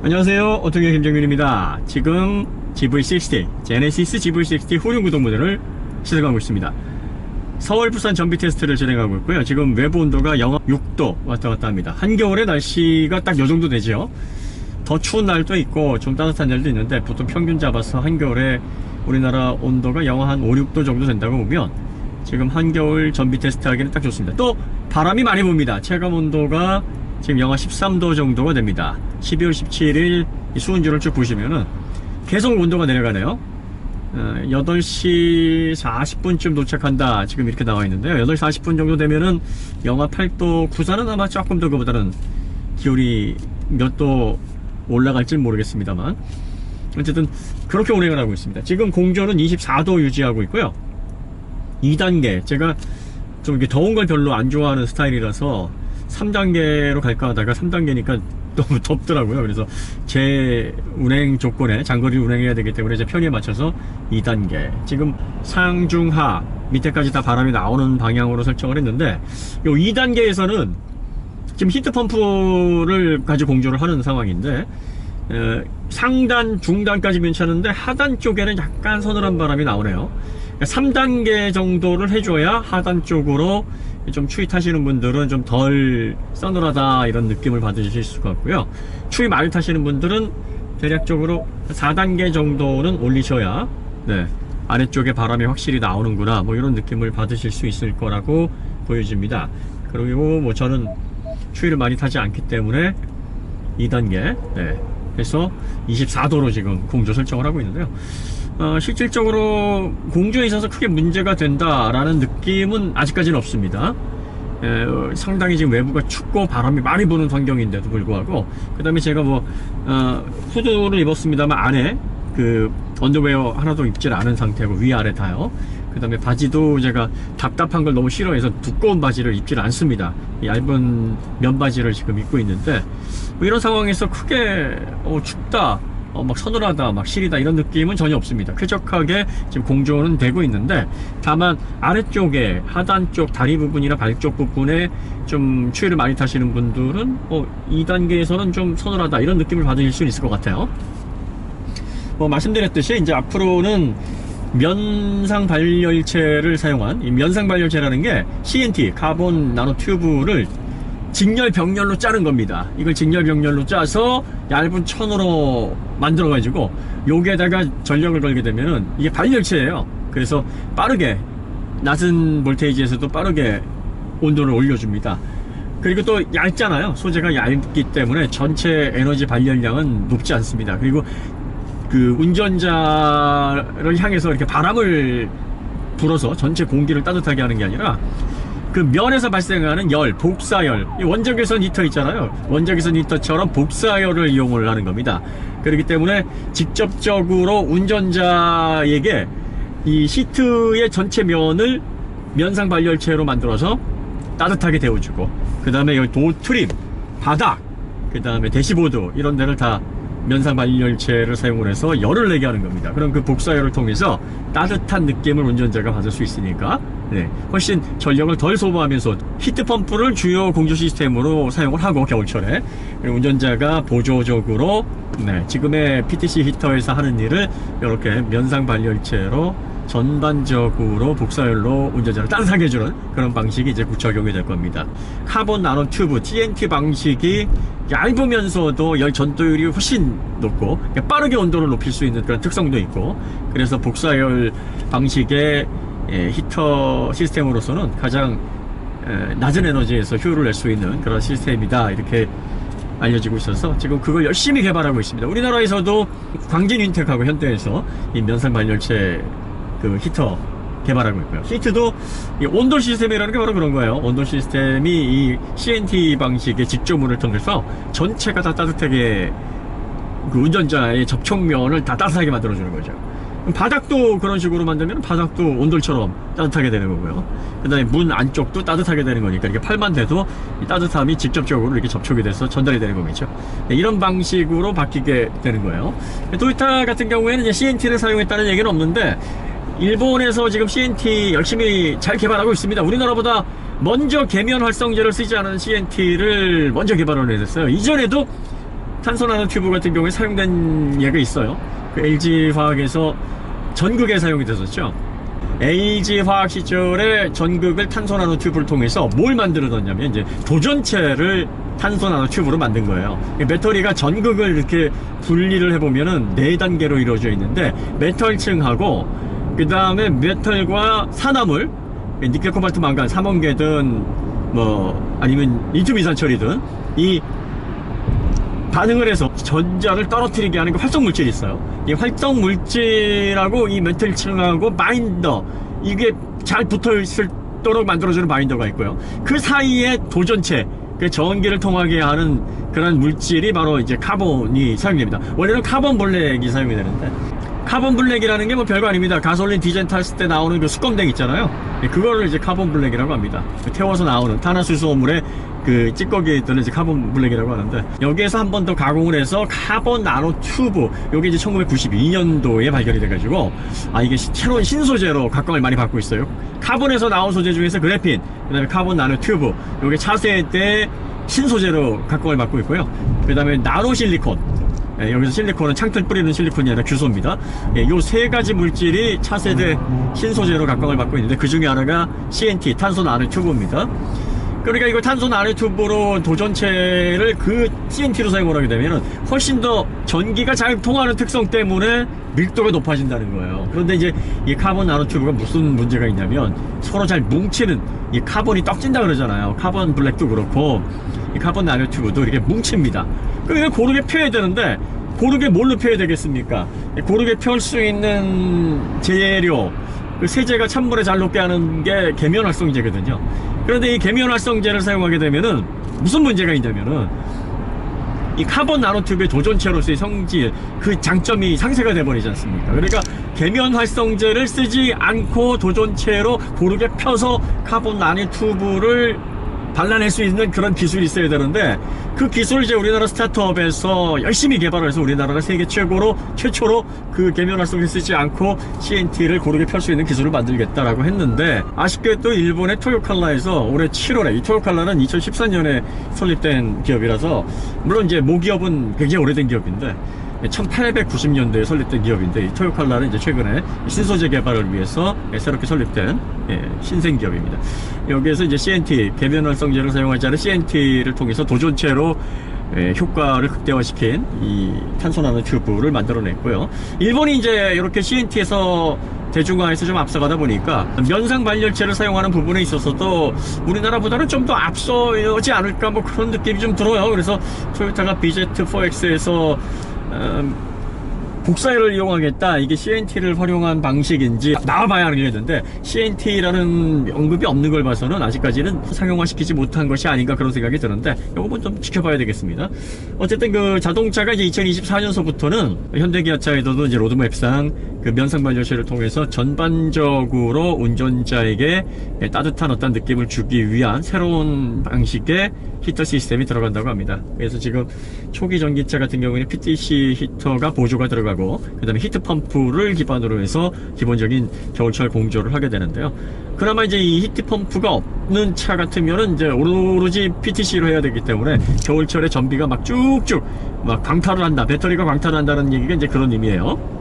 안녕하세요. 오토기의 김정균입니다. 지금 GV60, 제네시스 GV60 후륜 구동 모델을 시승하고 있습니다. 서울 부산 전비 테스트를 진행하고 있고요. 지금 외부 온도가 영하 6도 왔다 갔다 합니다. 한겨울에 날씨가 딱 요 정도 되죠. 더 추운 날도 있고 좀 따뜻한 날도 있는데 보통 평균 잡아서 한겨울에 우리나라 온도가 영하 한 5, 6도 정도 된다고 보면 지금 한겨울 전비 테스트 하기는 딱 좋습니다. 또 바람이 많이 붑니다. 체감 온도가 지금 영하 13도 정도가 됩니다. 12월 17일 수온주를 쭉 보시면은 계속 온도가 내려가네요. 8시 40분쯤 도착한다. 지금 이렇게 나와 있는데요. 8시 40분 정도 되면은 영하 8도, 부산은 아마 조금 더 그보다는 기온이 몇 도 올라갈지 모르겠습니다만 어쨌든 그렇게 운행을 하고 있습니다. 지금 공조는 24도 유지하고 있고요. 2단계, 제가 좀 이렇게 더운 걸 별로 안 좋아하는 스타일이라서 3단계로 갈까 하다가 3단계니까 너무 덥더라고요. 그래서 제 운행 조건에 장거리 운행해야 되기 때문에 제 편의에 맞춰서 2단계, 지금 상중하 밑에까지 다 바람이 나오는 방향으로 설정을 했는데, 요 2단계에서는 지금 히트펌프를 가지고 공조를 하는 상황인데, 상단, 중단까지 괜찮은데 하단 쪽에는 약간 서늘한 바람이 나오네요. 3단계 정도를 해줘야 하단 쪽으로 좀 추위 타시는 분들은 좀 덜 서늘하다 이런 느낌을 받으실 수가 있고요. 추위 많이 타시는 분들은 대략적으로 4단계 정도는 올리셔야 아래쪽에 바람이 확실히 나오는구나 뭐 이런 느낌을 받으실 수 있을 거라고 보여집니다. 그리고 뭐 저는 추위를 많이 타지 않기 때문에 2단계 해서 24도로 지금 공조 설정을 하고 있는데요. 실질적으로 공조에 있어서 크게 문제가 된다라는 느낌은 아직까지는 없습니다. 상당히 지금 외부가 춥고 바람이 많이 부는 환경인데도 불구하고, 그 다음에 제가 후드를 입었습니다만 안에 그 언더웨어 하나도 입질 않은 상태고 위아래 다요. 그 다음에 바지도 제가 답답한 걸 너무 싫어해서 두꺼운 바지를 입질 않습니다. 얇은 면바지를 지금 입고 있는데, 뭐 이런 상황에서 크게 춥다, 막 서늘하다, 막 시리다 이런 느낌은 전혀 없습니다. 쾌적하게 지금 공조는 되고 있는데, 다만 아래쪽에 하단 쪽 다리 부분이나 발 쪽 부분에 좀 추위를 많이 타시는 분들은 2단계에서는 좀 서늘하다 이런 느낌을 받으실 수 있을 것 같아요. 말씀드렸듯이 이제 앞으로는 면상 발열체를 사용한, 이 면상 발열체라는 게 CNT 카본 나노 튜브를 직렬 병렬로 자른 겁니다. 이걸 직렬 병렬로 짜서 얇은 천으로 만들어 가지고 여기에다가 전력을 걸게 되면은 이게 발열체예요. 그래서 빠르게 낮은 볼테이지에서도 빠르게 온도를 올려줍니다. 그리고 또 얇잖아요. 소재가 얇기 때문에 전체 에너지 발열량은 높지 않습니다. 그리고 그 운전자를 향해서 이렇게 바람을 불어서 전체 공기를 따뜻하게 하는 게 아니라 그 면에서 발생하는 열, 복사열, 원적외선 히터 있잖아요. 원적외선 히터처럼 복사열을 이용을 하는 겁니다. 그렇기 때문에 직접적으로 운전자에게 이 시트의 전체 면을 면상 발열체로 만들어서 따뜻하게 데워주고, 그 다음에 여기 도 트림, 바닥, 그 다음에 대시보드 이런 데를 다 면상 발열체를 사용을 해서 열을 내게 하는 겁니다. 그럼 그 복사열을 통해서 따뜻한 느낌을 운전자가 받을 수 있으니까 훨씬 전력을 덜 소모하면서 히트펌프를 주요 공조 시스템으로 사용을 하고, 겨울철에 운전자가 보조적으로 지금의 PTC 히터에서 하는 일을 이렇게 면상 발열체로 전반적으로 복사열로 운전자를 따뜻하게 해주는 그런 방식이 이제 적용이 될 겁니다. 카본 나노 튜브 TNT 방식이 얇으면서도 열 전도율이 훨씬 높고 빠르게 온도를 높일 수 있는 그런 특성도 있고, 그래서 복사열 방식의 히터 시스템으로서는 가장 낮은 에너지에서 효율을 낼 수 있는 그런 시스템이다 이렇게 알려지고 있어서 지금 그걸 열심히 개발하고 있습니다. 우리나라에서도 광진윈텍하고 현대에서 이 면상 발열체 그 히터 개발하고 있고요. 히트도 이 온돌 시스템이라는 게 바로 그런 거예요. 온돌 시스템이 이 CNT 방식의 직조물을 통해서 전체가 다 따뜻하게 그 운전자의 접촉면을 다 따뜻하게 만들어주는 거죠. 바닥도 그런 식으로 만들면 바닥도 온돌처럼 따뜻하게 되는 거고요. 그 다음에 문 안쪽도 따뜻하게 되는 거니까 이렇게 팔만 대도 이 따뜻함이 직접적으로 이렇게 접촉이 돼서 전달이 되는 거겠죠. 이런 방식으로 바뀌게 되는 거예요. 토요타 같은 경우에는 이제 CNT를 사용했다는 얘기는 없는데, 일본에서 지금 CNT 열심히 잘 개발하고 있습니다. 우리나라보다 먼저 계면 활성제를 쓰지 않은 CNT를 먼저 개발을 했어요. 이전에도 탄소 나노튜브 같은 경우에 사용된 예가 있어요. 그 LG화학에서 전극에 사용이 됐었죠. LG화학 시절에 전극을 탄소 나노튜브를 통해서 뭘 만들어놨냐면 이제 도전체를 탄소 나노튜브로 만든 거예요. 배터리가 전극을 이렇게 분리를 해보면은 4단계로 이루어져 있는데, 메탈층하고 그 다음에 메탈과 산화물, 니켈, 코발트, 망간, 삼원계든 뭐 아니면 리튬 이산철이든 이 반응을 해서 전자를 떨어뜨리게 하는 그 활성 물질이 있어요. 이 활성 물질하고 이 메탈층하고 바인더, 이게 잘 붙어 있도록 만들어주는 바인더가 있고요. 그 사이에 도전체, 그 전기를 통하게 하는 그런 물질이 바로 이제 카본이 사용됩니다. 원래는 카본 블랙이 사용이 되는데, 카본 블랙이라는 게 뭐 별거 아닙니다. 가솔린 디젤 탔을 때 나오는 그 수검댕 있잖아요. 그거를 이제 카본 블랙이라고 합니다. 태워서 나오는 탄화수소물에 그 찌꺼기에 있던 이제 카본 블랙이라고 하는데, 여기에서 한 번 더 가공을 해서 카본 나노 튜브, 요게 이제 1992년도에 발견이 돼가지고, 이게 새로운 신소재로 각광을 많이 받고 있어요. 카본에서 나온 소재 중에서 그래핀, 그 다음에 카본 나노 튜브, 요게 차세대 신소재로 각광을 받고 있고요. 그 다음에 나노 실리콘, 여기서 실리콘은 창틀 뿌리는 실리콘이 아니라 규소입니다. 요 세 가지 물질이 차세대 신소재로 각광을 받고 있는데, 그 중에 하나가 CNT, 탄소 나노 튜브입니다. 그러니까 이거 탄소 나노 튜브로 도전체를 그 CNT로 사용을 하게 되면 훨씬 더 전기가 잘 통하는 특성 때문에 밀도가 높아진다는 거예요. 그런데 이제 이 카본 나노 튜브가 무슨 문제가 있냐면, 서로 잘 뭉치는, 이 카본이 떡진다 그러잖아요. 카본 블랙도 그렇고 이 카본 나노 튜브도 이렇게 뭉칩니다. 그러니까 고르게 펴야 되는데, 고르게 뭘로 펴야 되겠습니까? 고르게 펼 수 있는 재료, 그 세제가 찬물에 잘 녹게 하는 게 계면활성제거든요. 그런데 이 계면활성제를 사용하게 되면은 무슨 문제가 있냐면은, 이 카본 나노튜브의 도전체로서의 성질, 그 장점이 상쇄가 돼버리지 않습니까? 그러니까 계면활성제를 쓰지 않고 도전체로 고르게 펴서 카본 나노튜브를 발라낼 수 있는 그런 기술이 있어야 되는데, 그 기술을 이제 우리나라 스타트업에서 열심히 개발을 해서 우리나라가 세계 최초로 그 계면활성제 쓰지 않고 CNT를 고르게 펼 수 있는 기술을 만들겠다라고 했는데, 아쉽게도 일본의 토요칼라에서 올해 7월에, 이 토요칼라는 2014년에 설립된 기업이라서, 물론 이제 모기업은 굉장히 오래된 기업인데 1890년대에 설립된 기업인데, 이 토요칼라는 이제 최근에 신소재 개발을 위해서 새롭게 설립된 신생 기업입니다. 여기에서 이제 CNT, 계면활성제를 사용하지 않은 CNT를 통해서 도전체로 효과를 극대화시킨 이 탄소 나노 튜브를 만들어냈고요. 일본이 이제 이렇게 CNT에서 대중화해서 좀 앞서가다 보니까 면상 발열체를 사용하는 부분에 있어서도 우리나라보다는 좀 더 앞서지 않을까, 뭐 그런 느낌이 좀 들어요. 그래서 토요타가 BZ4X에서 국사열을 이용하겠다, 이게 CNT를 활용한 방식인지 나와봐야 하겠는데, CNT라는 언급이 없는 걸 봐서는 아직까지는 상용화시키지 못한 것이 아닌가, 그런 생각이 드는데, 이건 좀 지켜봐야 되겠습니다. 어쨌든 그 자동차가 이제 2024년서부터는 현대기아차에서도 이제 로드맵상 그 면상 발열체를 통해서 전반적으로 운전자에게 따뜻한 어떤 느낌을 주기 위한 새로운 방식의 히터 시스템이 들어간다고 합니다. 그래서 지금 초기 전기차 같은 경우에는 PTC 히터가 보조가 들어가고, 그 다음에 히트 펌프를 기반으로 해서 기본적인 겨울철 공조를 하게 되는데요. 그나마 이제 이 히트 펌프가 없는 차 같으면은 이제 오로지 PTC로 해야 되기 때문에 겨울철에 전비가 막 쭉쭉 막 광탈을 한다, 배터리가 광탈을 한다는 얘기가 이제 그런 의미예요.